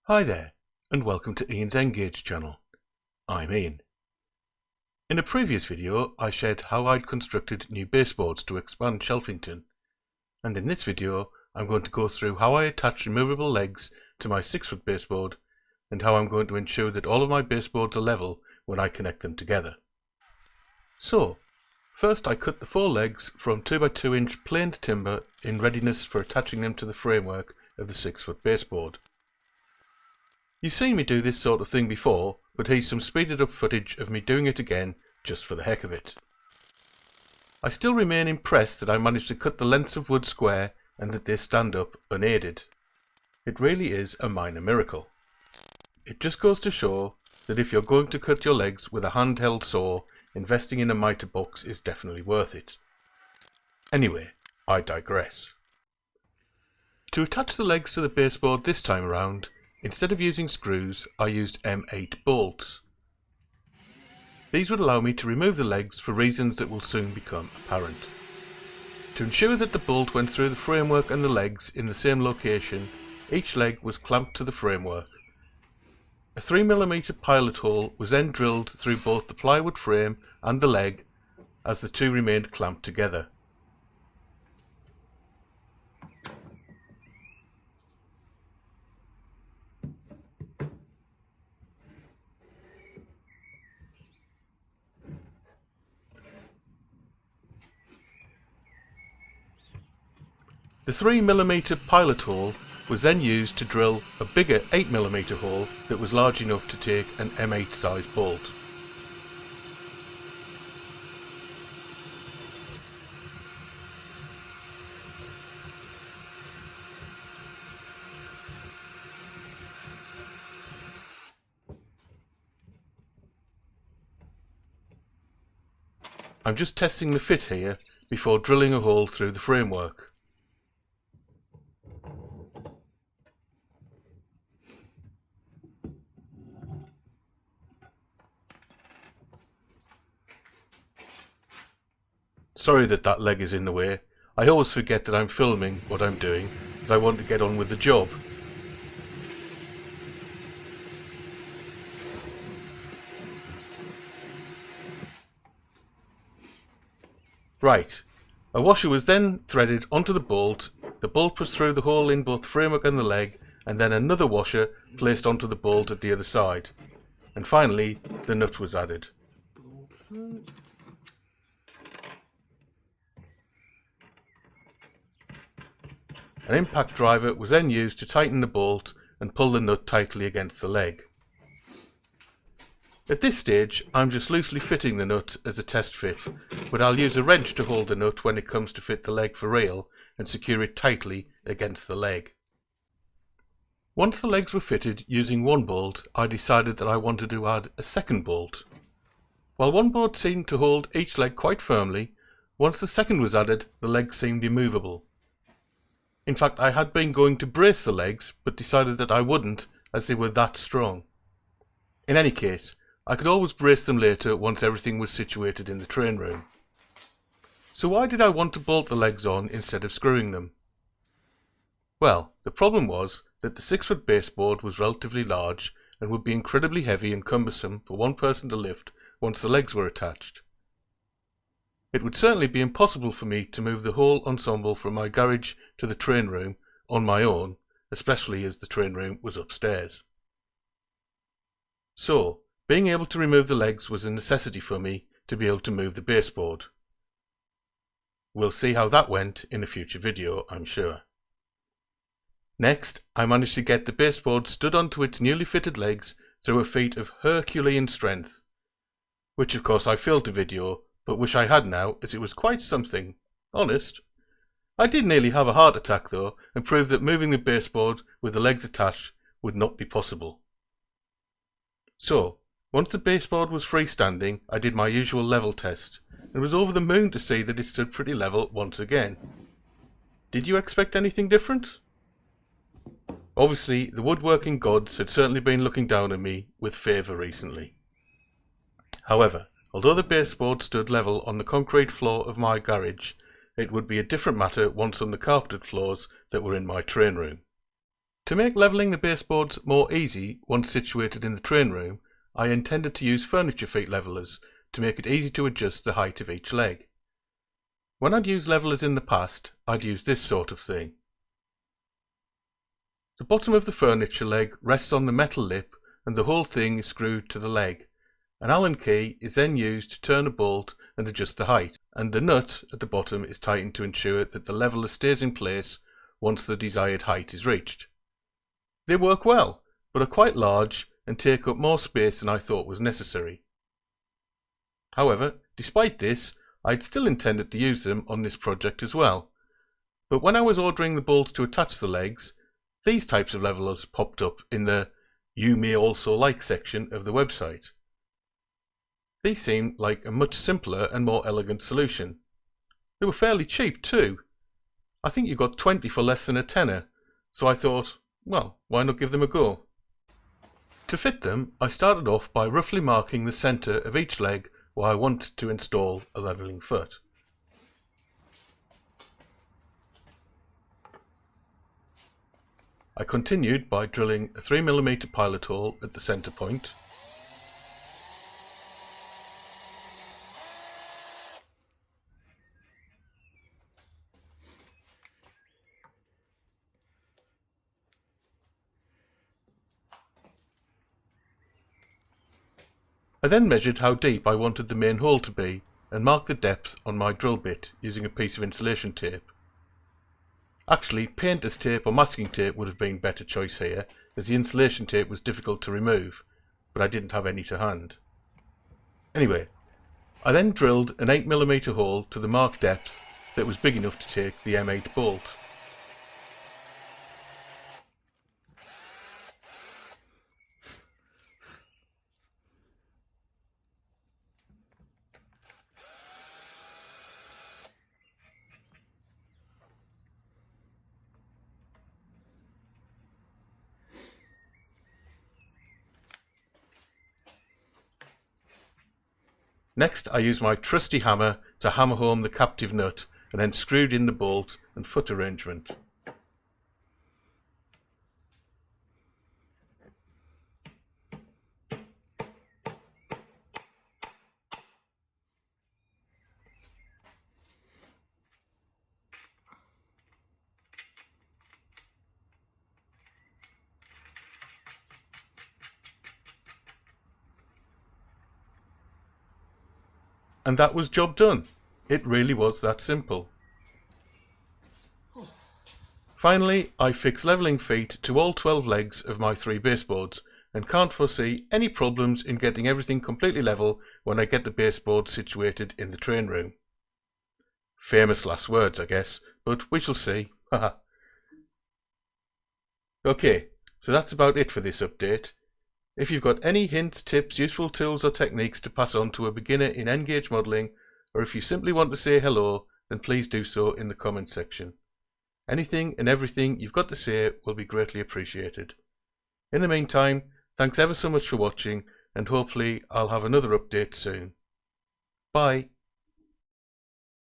Hi there, and welcome to Ian's Engage channel. I'm Ian. In a previous video I shared how I'd constructed new baseboards to expand Shelfington, and in this video I'm going to go through how I attach removable legs to my 6-foot baseboard and how I'm going to ensure that all of my baseboards are level when I connect them together. So, first I cut the 4 legs from 2x2 inch planed timber in readiness for attaching them to the framework of the 6-foot baseboard. You've seen me do this sort of thing before, but here's some speeded up footage of me doing it again, just for the heck of it. I still remain impressed that I managed to cut the lengths of wood square and that they stand up unaided. It really is a minor miracle. It just goes to show that if you're going to cut your legs with a handheld saw, investing in a mitre box is definitely worth it. Anyway, I digress. To attach the legs to the baseboard this time around, instead of using screws, I used M8 bolts. These would allow me to remove the legs for reasons that will soon become apparent. To ensure that the bolt went through the framework and the legs in the same location, each leg was clamped to the framework. A 3mm pilot hole was then drilled through both the plywood frame and the leg as the two remained clamped together. The 3mm pilot hole was then used to drill a bigger 8mm hole that was large enough to take an M8 size bolt. I'm just testing the fit here before drilling a hole through the framework. Sorry that leg is in the way. I always forget that I'm filming what I'm doing, as I want to get on with the job. Right, a washer was then threaded onto the bolt was through the hole in both the framework and the leg, and then another washer placed onto the bolt at the other side. And finally, the nut was added. An impact driver was then used to tighten the bolt and pull the nut tightly against the leg. At this stage, I'm just loosely fitting the nut as a test fit, but I'll use a wrench to hold the nut when it comes to fit the leg for real and secure it tightly against the leg. Once the legs were fitted using one bolt, I decided that I wanted to add a second bolt. While one bolt seemed to hold each leg quite firmly, once the second was added, the legs seemed immovable. In fact, I had been going to brace the legs, but decided that I wouldn't, as they were that strong. In any case, I could always brace them later once everything was situated in the train room. So why did I want to bolt the legs on instead of screwing them? Well, the problem was that the 6-foot baseboard was relatively large and would be incredibly heavy and cumbersome for one person to lift once the legs were attached. It would certainly be impossible for me to move the whole ensemble from my garage to the train room on my own, especially as the train room was upstairs. So, being able to remove the legs was a necessity for me to be able to move the baseboard. We'll see how that went in a future video, I'm sure. Next, I managed to get the baseboard stood onto its newly fitted legs through a feat of Herculean strength, which of course I failed to video, but wish I had now, as it was quite something. Honest. I did nearly have a heart attack though, and proved that moving the baseboard with the legs attached would not be possible. So, once the baseboard was freestanding, I did my usual level test, and was over the moon to see that it stood pretty level once again. Did you expect anything different? Obviously, the woodworking gods had certainly been looking down on me with favour recently. However, although the baseboard stood level on the concrete floor of my garage, it would be a different matter once on the carpeted floors that were in my train room. To make levelling the baseboards more easy once situated in the train room, I intended to use furniture feet levellers to make it easy to adjust the height of each leg. When I'd used levellers in the past, I'd use this sort of thing. The bottom of the furniture leg rests on the metal lip and the whole thing is screwed to the leg. An Allen key is then used to turn a bolt and adjust the height, and the nut at the bottom is tightened to ensure that the leveller stays in place once the desired height is reached. They work well, but are quite large and take up more space than I thought was necessary. However, despite this, I'd still intended to use them on this project as well. But when I was ordering the bolts to attach the legs, these types of levellers popped up in the "You may also like" section of the website. These seemed like a much simpler and more elegant solution. They were fairly cheap too. I think you got 20 for less than a tenner, so I thought, well, why not give them a go? To fit them, I started off by roughly marking the centre of each leg where I wanted to install a levelling foot. I continued by drilling a 3mm pilot hole at the centre point. I then measured how deep I wanted the main hole to be and marked the depth on my drill bit using a piece of insulation tape. Actually, painter's tape or masking tape would have been a better choice here, as the insulation tape was difficult to remove, but I didn't have any to hand. Anyway, I then drilled an 8mm hole to the marked depth that was big enough to take the M8 bolt. Next, I used my trusty hammer to hammer home the captive nut and then screwed in the bolt and foot arrangement. And that was job done. It really was that simple. Finally, I fixed levelling feet to all 12 legs of my 3 baseboards and can't foresee any problems in getting everything completely level when I get the baseboard situated in the train room. Famous last words, I guess, but we shall see. Haha. Okay, so that's about it for this update. If you've got any hints, tips, useful tools or techniques to pass on to a beginner in N-gauge modelling, or if you simply want to say hello, then please do so in the comment section. Anything and everything you've got to say will be greatly appreciated. In the meantime, thanks ever so much for watching, and hopefully I'll have another update soon. Bye.